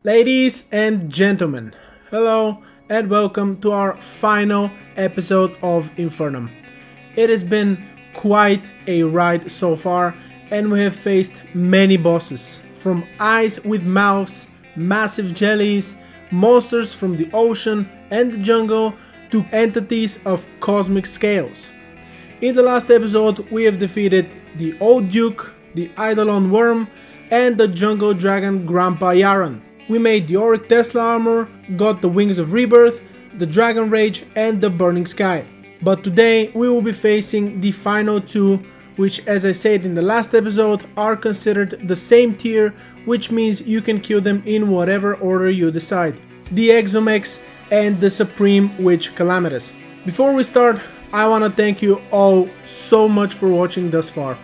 Ladies and gentlemen, hello and welcome to our final episode of Infernum. It has been quite a ride so far and we have faced many bosses, from eyes with mouths, massive jellies, monsters from the ocean and the jungle to entities of cosmic scales. In the last episode we have defeated the Old Duke, the Eidolon Worm and the Jungle Dragon Grandpa Yaron. We made the Auric Tesla armor, got the Wings of Rebirth, the Dragon Rage and the Burning Sky. But today we will be facing the final two, which, as I said in the last episode, are considered the same tier, which means you can kill them in whatever order you decide. The Exomex and the Supreme Witch Calamities. Before we start, I want to thank you all so much for watching thus far.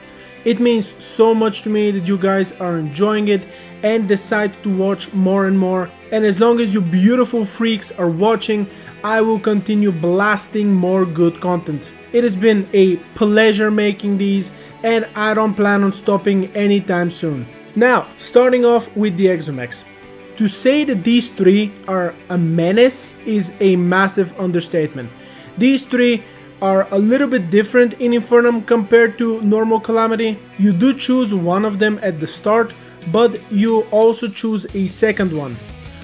It means so much to me that you guys are enjoying it and decide to watch more and more, and as long as you beautiful freaks are watching, I will continue blasting more good content. It has been a pleasure making these and I don't plan on stopping anytime soon. Now, starting off with the Exomex. To say that these three are a menace is a massive understatement. These three are a little bit different in Infernum compared to normal Calamity. You do choose one of them at the start, but you also choose a second one.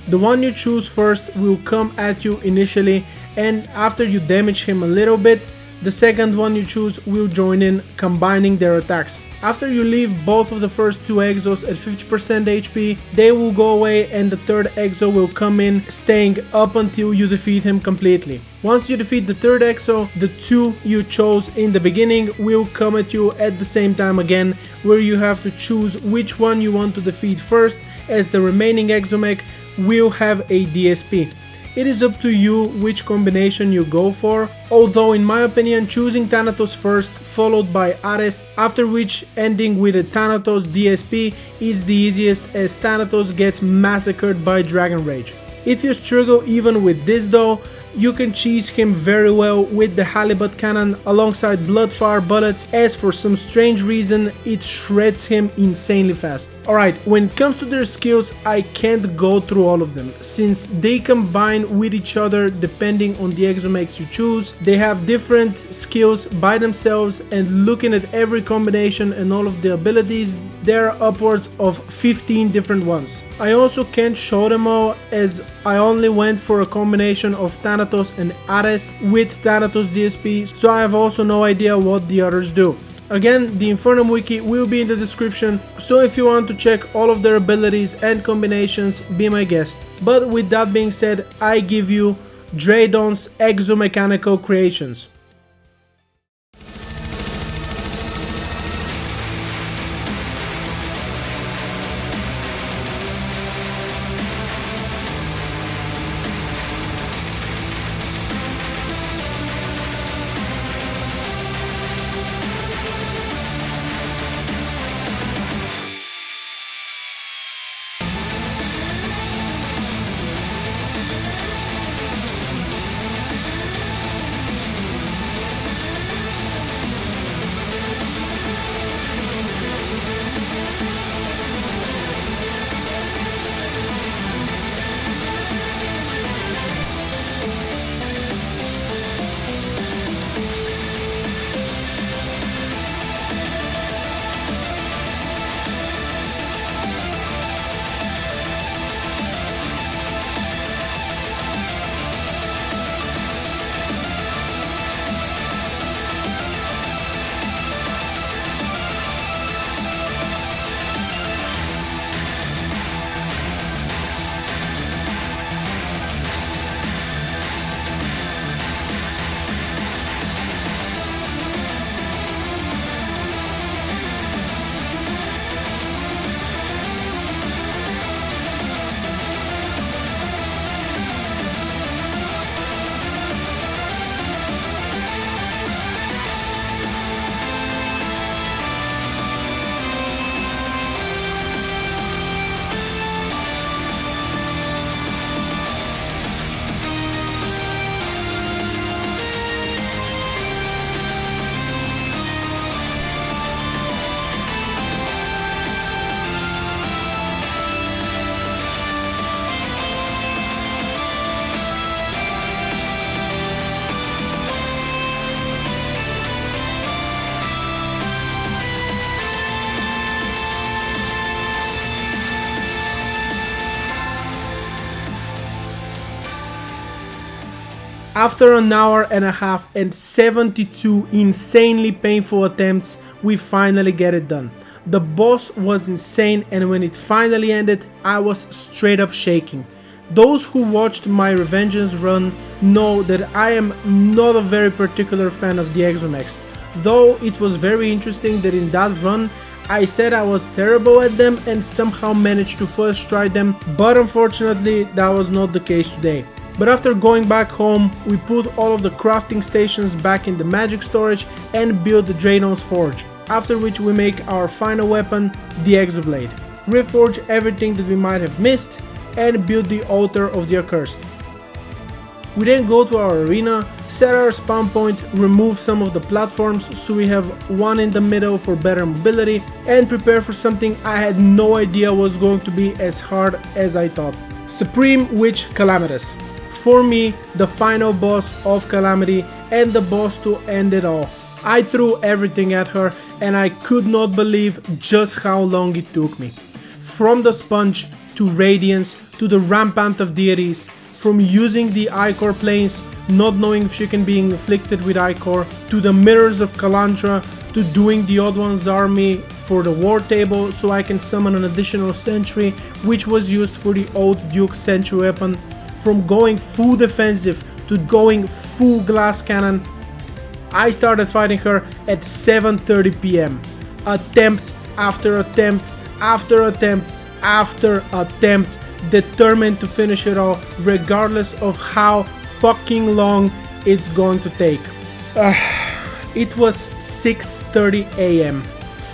The one you choose first will come at you initially, and after you damage him a little bit, the second one you choose will join in, combining their attacks. After you leave both of the first two exos at 50% HP, they will go away and the third exo will come in, staying up until you defeat him completely. Once you defeat the third exo, the two you chose in the beginning will come at you at the same time again, where you have to choose which one you want to defeat first, as the remaining exomech will have a DSP. It is up to you which combination you go for, although in my opinion choosing Thanatos first followed by Ares, after which ending with a Thanatos DSP is the easiest, as Thanatos gets massacred by Dragon Rage. If you struggle even with this though, you can cheese him very well with the Halibut Cannon alongside Bloodfire bullets, as for some strange reason it shreds him insanely fast. Alright, when it comes to their skills, I can't go through all of them, since they combine with each other depending on the Exomex you choose. They have different skills by themselves, and looking at every combination and all of the abilities, there are upwards of 15 different ones. I also can't show them all, as I only went for a combination of Thanatos and Ares with Thanatos DSP, so I have also no idea what the others do. Again, the Infernum Wiki will be in the description, so if you want to check all of their abilities and combinations, be my guest. But with that being said, I give you Draydon's Exomechanical Creations. After an hour and a half and 72 insanely painful attempts, we finally get it done. The boss was insane, and when it finally ended, I was straight up shaking. Those who watched my Revengeance run know that I am not a very particular fan of the Exomex, though it was very interesting that in that run I said I was terrible at them and somehow managed to first try them, but unfortunately that was not the case today. But after going back home, we put all of the crafting stations back in the magic storage and build the Draenon's Forge, after which we make our final weapon, the Exoblade, reforge everything that we might have missed, and build the altar of the accursed. We then go to our arena, set our spawn point, remove some of the platforms so we have one in the middle for better mobility, and prepare for something I had no idea was going to be as hard as I thought. Supreme Witch Calamitous. For me, the final boss of Calamity and the boss to end it all. I threw everything at her and I could not believe just how long it took me. From the sponge to Radiance to the Rampant of Deities, from using the Ichor planes, not knowing if she can be inflicted with Ichor, to the Mirrors of Kalantra, to doing the Odd One's army for the war table so I can summon an additional sentry which was used for the Old Duke sentry weapon, from going full defensive to going full glass cannon. I started fighting her at 7:30 PM. Attempt after attempt after attempt after attempt, determined to finish it all regardless of how fucking long it's going to take. It was 6:30 AM,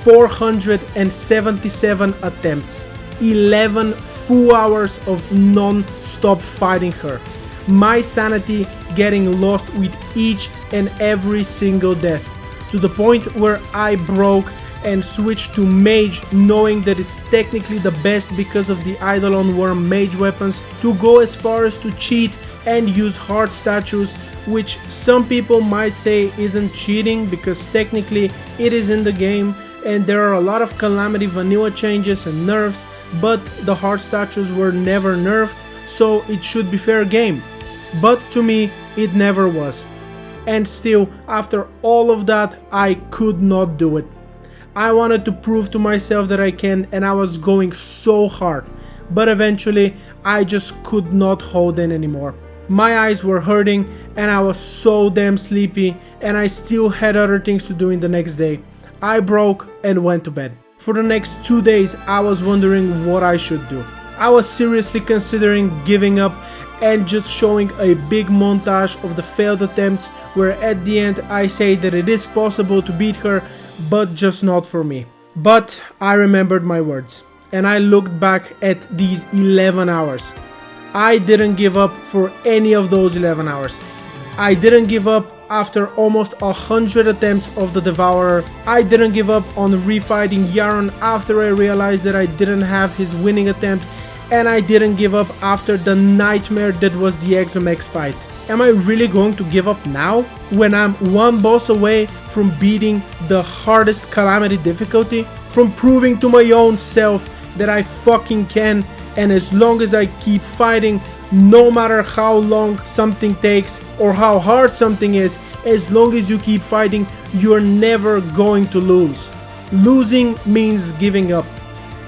477 attempts, 11 full hours of non-stop fighting her. My sanity getting lost with each and every single death, to the point where I broke and switched to mage, knowing that it's technically the best because of the Eidolon Worm mage weapons, to go as far as to cheat and use heart statues, which some people might say isn't cheating because technically it is in the game and there are a lot of Calamity vanilla changes and nerfs, but the heart statues were never nerfed, so it should be fair game. But to me, it never was. And still, after all of that, I could not do it. I wanted to prove to myself that I can, and I was going so hard, but eventually I just could not hold in anymore. My eyes were hurting and I was so damn sleepy, and I still had other things to do in the next day. I broke and went to bed. For the next 2 days I was wondering what I should do. I was seriously considering giving up and just showing a big montage of the failed attempts where at the end I say that it is possible to beat her, but just not for me. But I remembered my words and I looked back at these 11 hours. I didn't give up for any of those 11 hours. I didn't give up after almost 100 attempts of the Devourer. I didn't give up on refighting Yaron after I realized that I didn't have his winning attempt, and I didn't give up after the nightmare that was the Exomex fight. Am I really going to give up now, when I'm one boss away from beating the hardest Calamity difficulty? From proving to my own self that I fucking can, and as long as I keep fighting, no matter how long something takes or how hard something is, as long as you keep fighting, you're never going to lose. Losing means giving up,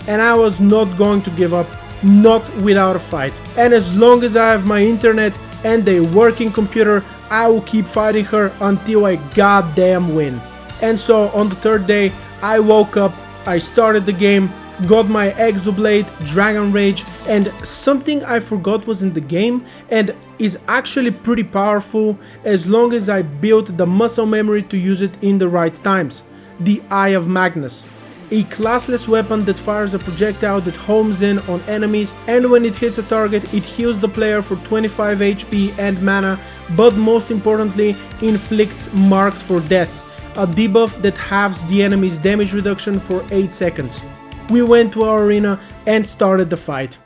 and I was not going to give up, not without a fight. And as long as I have my internet and a working computer, I will keep fighting her until I goddamn win. And so on the third day, I woke up, I started the game, got my Exoblade, Dragon Rage, and something I forgot was in the game and is actually pretty powerful as long as I built the muscle memory to use it in the right times. The Eye of Magnus. A classless weapon that fires a projectile that homes in on enemies, and when it hits a target it heals the player for 25 HP and mana, but most importantly inflicts marks for death, a debuff that halves the enemy's damage reduction for 8 seconds. We went to our arena and started the fight.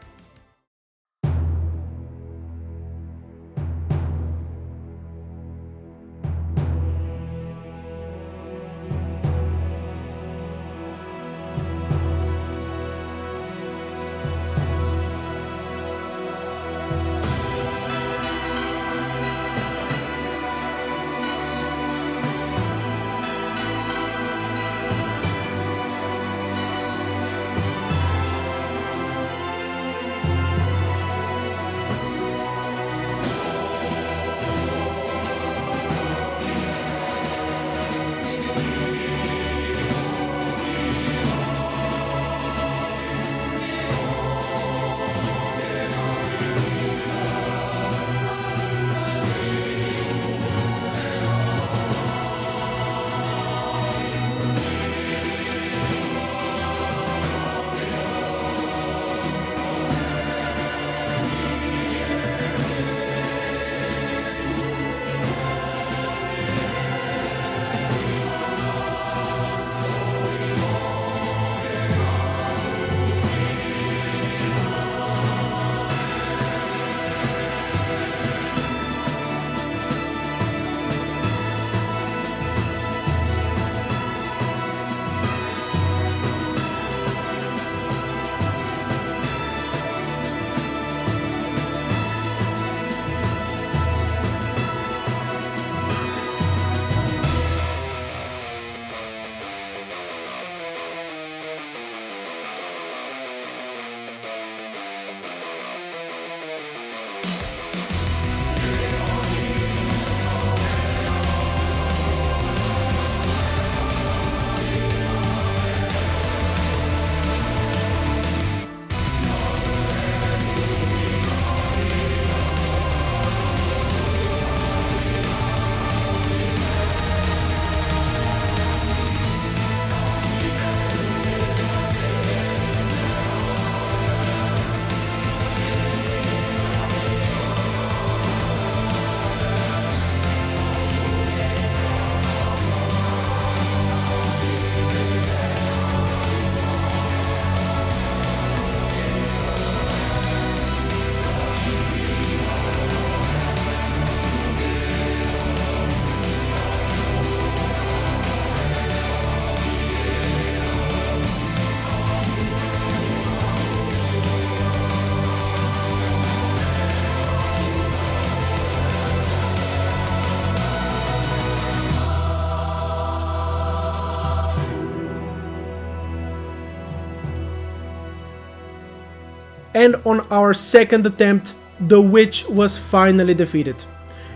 and on our second attempt, the witch was finally defeated.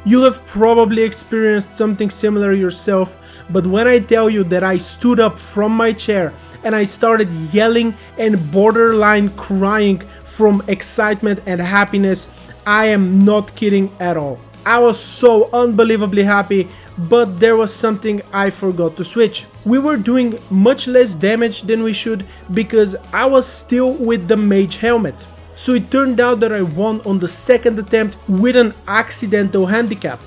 You have probably experienced something similar yourself, but when I tell you that I stood up from my chair and I started yelling and borderline crying from excitement and happiness, I am not kidding at all. I was so unbelievably happy, but there was something I forgot to switch. We were doing much less damage than we should because I was still with the mage helmet. So it turned out that I won on the second attempt with an accidental handicap.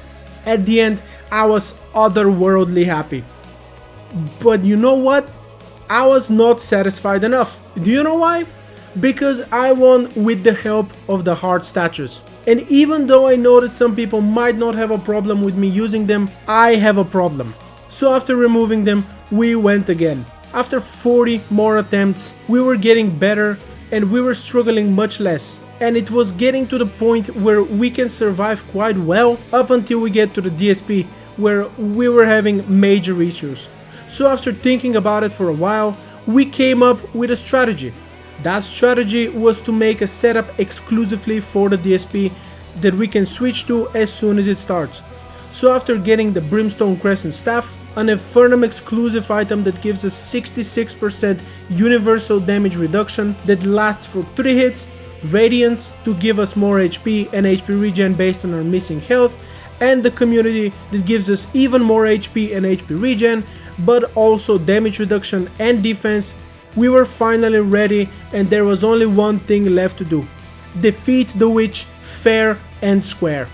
At the end, I was otherworldly happy. But you know what? I was not satisfied enough. Do you know why? Because I won with the help of the heart statues. And even though I know that some people might not have a problem with me using them, I have a problem. So after removing them, we went again. After 40 more attempts, we were getting better and we were struggling much less. And it was getting to the point where we can survive quite well up until we get to the DSP, where we were having major issues. So after thinking about it for a while, we came up with a strategy. That strategy was to make a setup exclusively for the DSP that we can switch to as soon as it starts. So after getting the Brimstone Crescent Staff, an Infernum exclusive item that gives us 66% universal damage reduction that lasts for 3 hits, Radiance to give us more HP and HP regen based on our missing health, and the Community that gives us even more HP and HP regen, but also damage reduction and defense, we were finally ready and there was only one thing left to do: defeat the witch fair and square.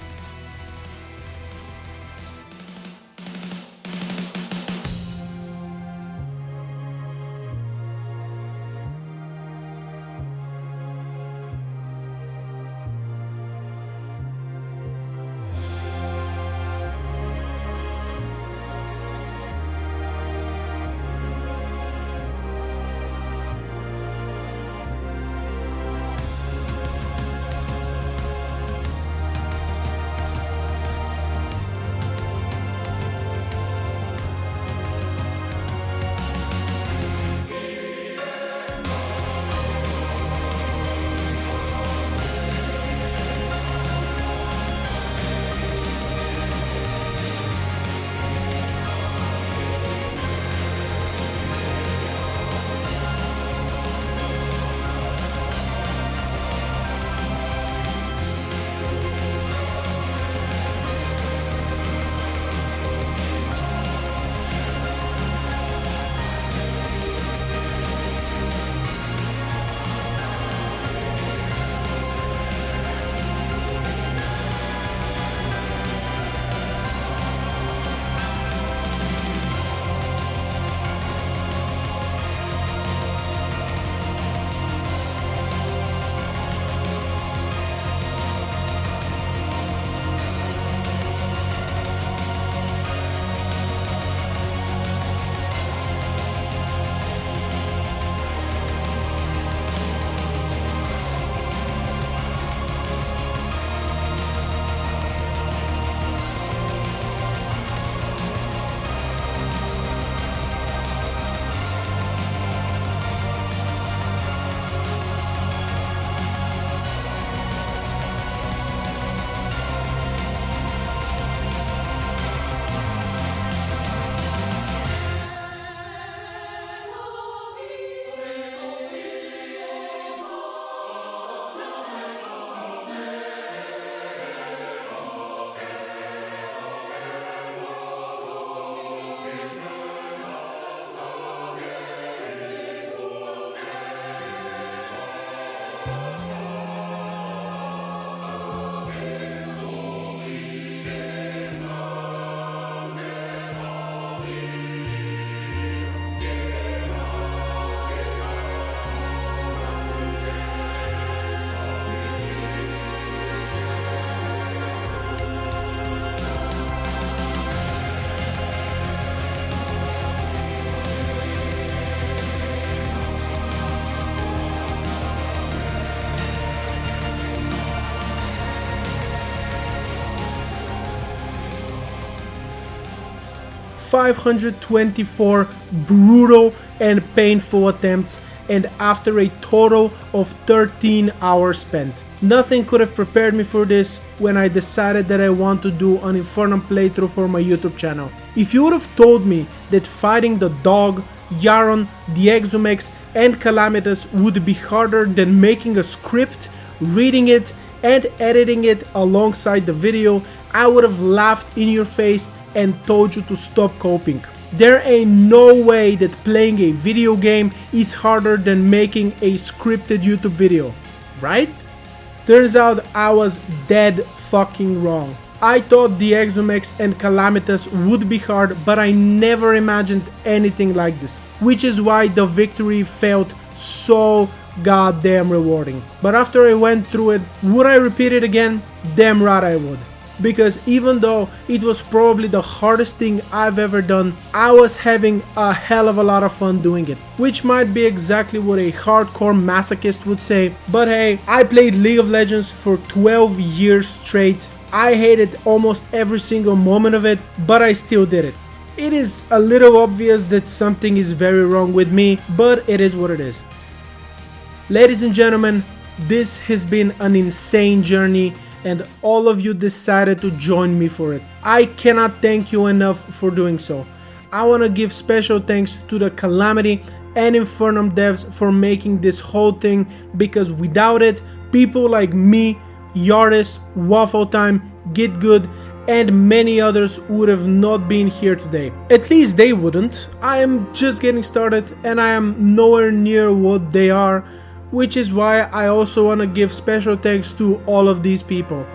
...524 brutal and painful attempts and after a total of 13 hours spent. Nothing could have prepared me for this when I decided that I want to do an Infernum playthrough for my YouTube channel. If you would have told me that fighting the dog, Yaron, the Exhumex and Calamitas would be harder than making a script, reading it and editing it alongside the video, I would have laughed in your face and told you to stop coping. There ain't no way that playing a video game is harder than making a scripted YouTube video, right? Turns out I was dead fucking wrong. I thought the Exhumex and Calamitas would be hard, but I never imagined anything like this, which is why the victory felt so goddamn rewarding. But after I went through it, would I repeat it again? Damn right I would. Because even though it was probably the hardest thing I've ever done, I was having a hell of a lot of fun doing it. Which might be exactly what a hardcore masochist would say, but hey, I played League of Legends for 12 years straight. I hated almost every single moment of it, but I still did it. It is a little obvious that something is very wrong with me, but it is what it is. Ladies and gentlemen, this has been an insane journey, and all of you decided to join me for it. I cannot thank you enough for doing so. I want to give special thanks to the Calamity and Infernum devs for making this whole thing, because without it, people like me, Yardis, Waffle Time, Get Good, and many others would have not been here today. At least they wouldn't. I am just getting started and I am nowhere near what they are, which is why I also want to give special thanks to all of these people.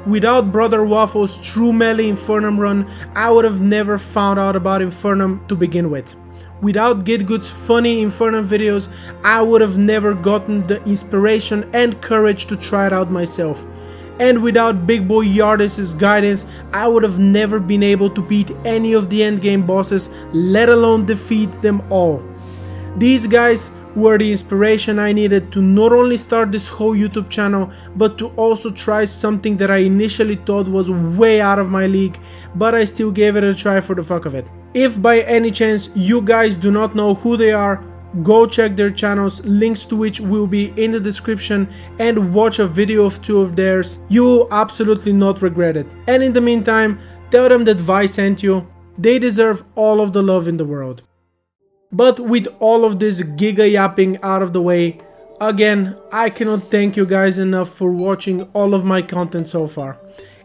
Without Brother Waffle's true melee Infernum run, I would have never found out about Infernum to begin with. Without Get Good's funny Infernum videos, I would have never gotten the inspiration and courage to try it out myself. And without Big Boy Yardis' guidance, I would have never been able to beat any of the endgame bosses, let alone defeat them all. These guys were the inspiration I needed to not only start this whole YouTube channel, but to also try something that I initially thought was way out of my league, but I still gave it a try for the fuck of it. If by any chance you guys do not know who they are, go check their channels, links to which will be in the description, and watch a video of two of theirs. You will absolutely not regret it. And in the meantime, tell them that Vi sent you. They deserve all of the love in the world. But with all of this giga yapping out of the way, again, I cannot thank you guys enough for watching all of my content so far.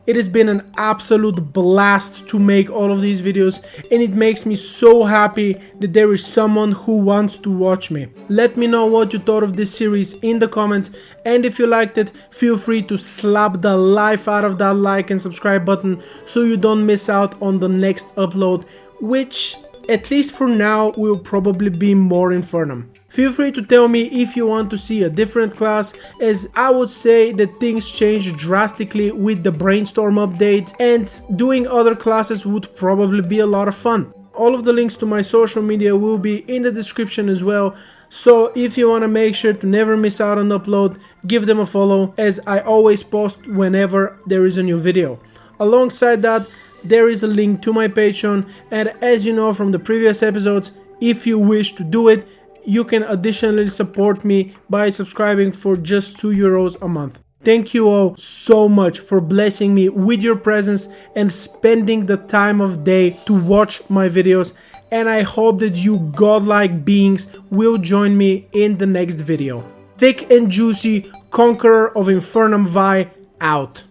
It has been an absolute blast to make all of these videos, and it makes me so happy that there is someone who wants to watch me. Let me know what you thought of this series in the comments, and if you liked it, feel free to slap the life out of that like and subscribe button so you don't miss out on the next upload, which, at least for now, will probably be more Infernum. Feel free to tell me if you want to see a different class, as I would say that things changed drastically with the Brainstorm update, and doing other classes would probably be a lot of fun. All of the links to my social media will be in the description as well, so if you want to make sure to never miss out on the upload, give them a follow, as I always post whenever there is a new video. Alongside that, there is a link to my Patreon, and as you know from the previous episodes, if you wish to do it, you can additionally support me by subscribing for just €2 a month. Thank you all so much for blessing me with your presence and spending the time of day to watch my videos, and I hope that you godlike beings will join me in the next video. Thick and juicy, Conqueror of Infernum Vi, out.